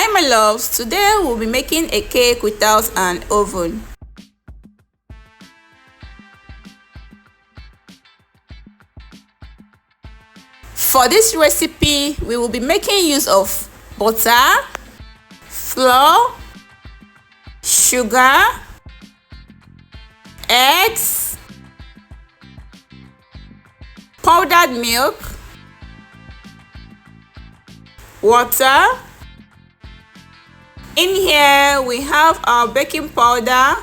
Hi my loves, today we'll be making a cake without an oven. For this recipe, we will be making use of butter, flour, sugar, eggs, powdered milk, water. In here we have our baking powder,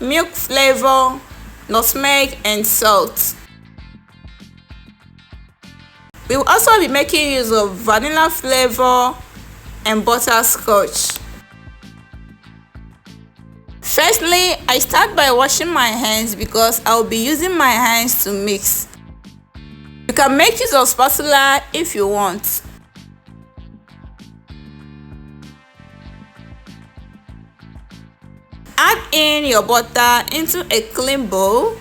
milk flavor, nutmeg and salt. We will also be making use of vanilla flavor and butterscotch. Firstly, I start by washing my hands because I will be using my hands to mix. You can make use of spatula if you want. Add in your butter into a clean bowl.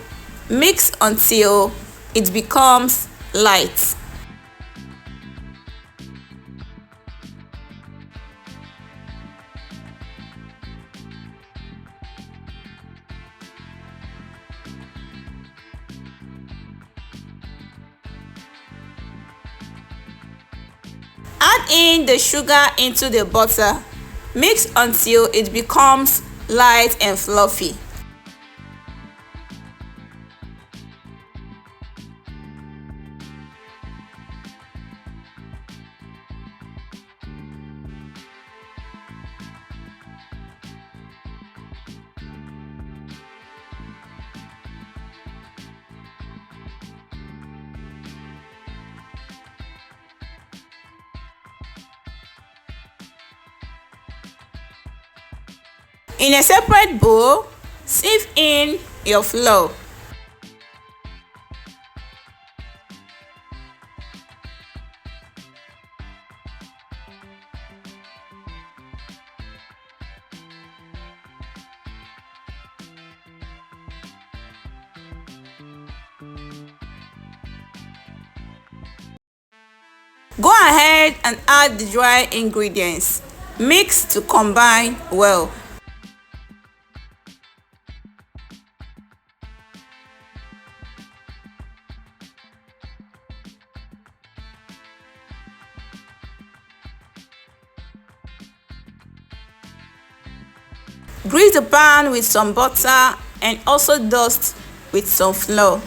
Mix until it becomes light. Add in the sugar into the butter. Mix until it becomes light and fluffy. In a separate bowl, sieve in your flour. Go ahead and add the dry ingredients. Mix to combine well. Grease the pan with some butter and also dust with some flour.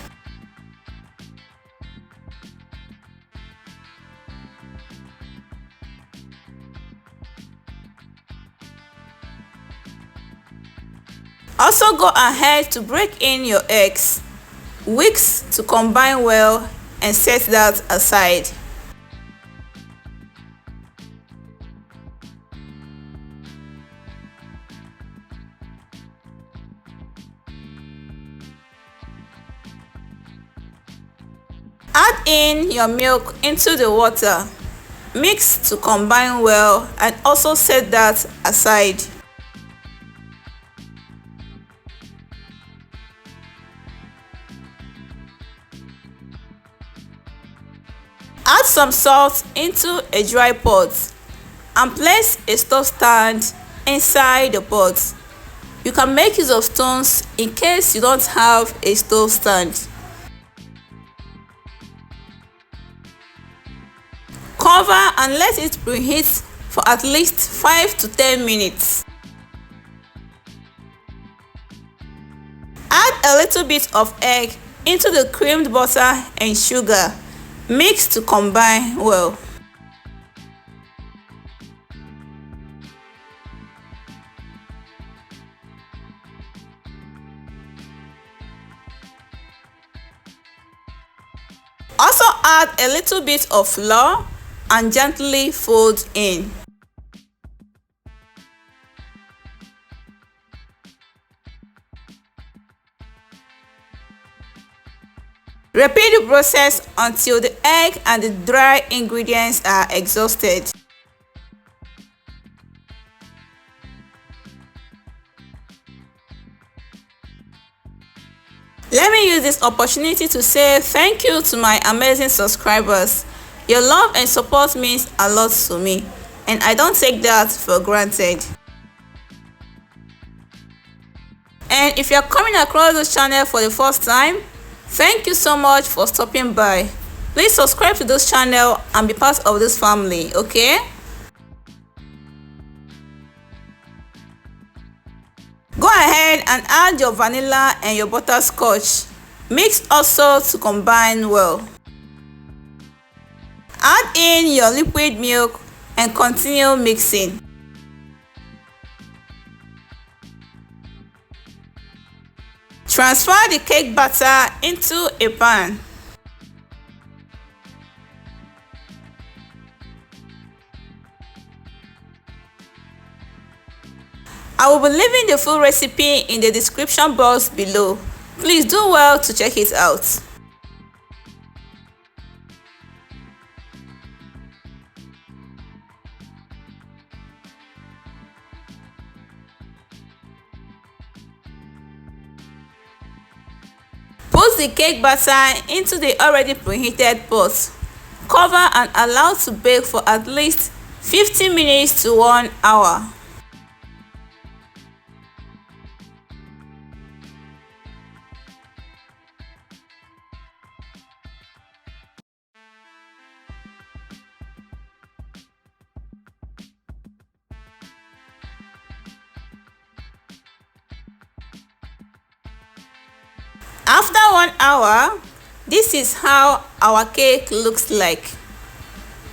Also go ahead to break in your eggs. Whisk to combine well and set that aside. Add in your milk into the water. Mix to combine well and also set that aside. Add some salt into a dry pot and place a stove stand inside the pot. You can make use of stones in case you don't have a stove stand. Cover and let it preheat for at least 5 to 10 minutes. Add a little bit of egg into the creamed butter and sugar. Mix to combine well. Also add a little bit of flour and gently fold in. Repeat the process until the egg and the dry ingredients are exhausted. Let me use this opportunity to say thank you to my amazing subscribers. Your love and support means a lot to me. and I don't take that for granted. And if you're coming across this channel for the first time, thank you so much for stopping by. Please subscribe to this channel and be part of this family, okay? Go ahead and add your vanilla and your butterscotch. Mix also to combine well. Add in your liquid milk and continue mixing. Transfer the cake batter into a pan. I will be leaving the full recipe in the description box below. Please do well to check it out. Put the cake batter into the already preheated pot. Cover and allow to bake for at least 15 minutes to 1 hour. After 1 hour, this is how our cake looks like.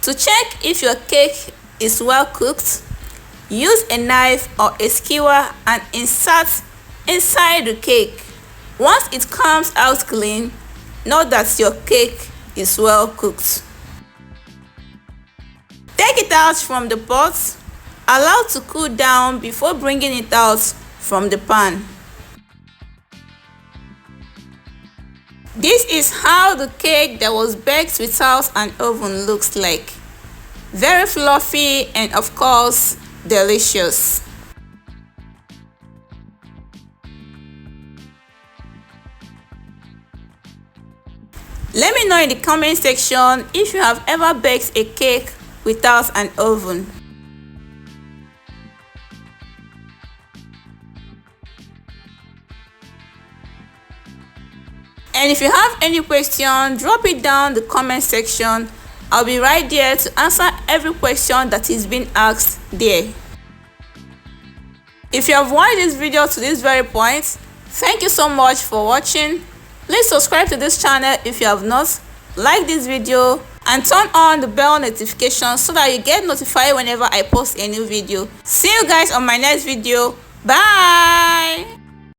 To check if your cake is well cooked, use a knife or a skewer and insert inside the cake. Once it comes out clean, know that your cake is well cooked. Take it out from the pot, allow to cool down before bringing it out from the pan. This is how the cake that was baked without an oven looks like. Very fluffy and of course delicious. Let me know in the comment section if you have ever baked a cake without an oven. And if you have any question, drop it down the comment section. I'll be right there to answer every question that is being asked there. If you have watched this video to this very point, thank you so much for watching. Please subscribe to this channel if you have not, like this video and turn on the bell notification so that you get notified whenever I post a new video. See you guys on my next video. Bye.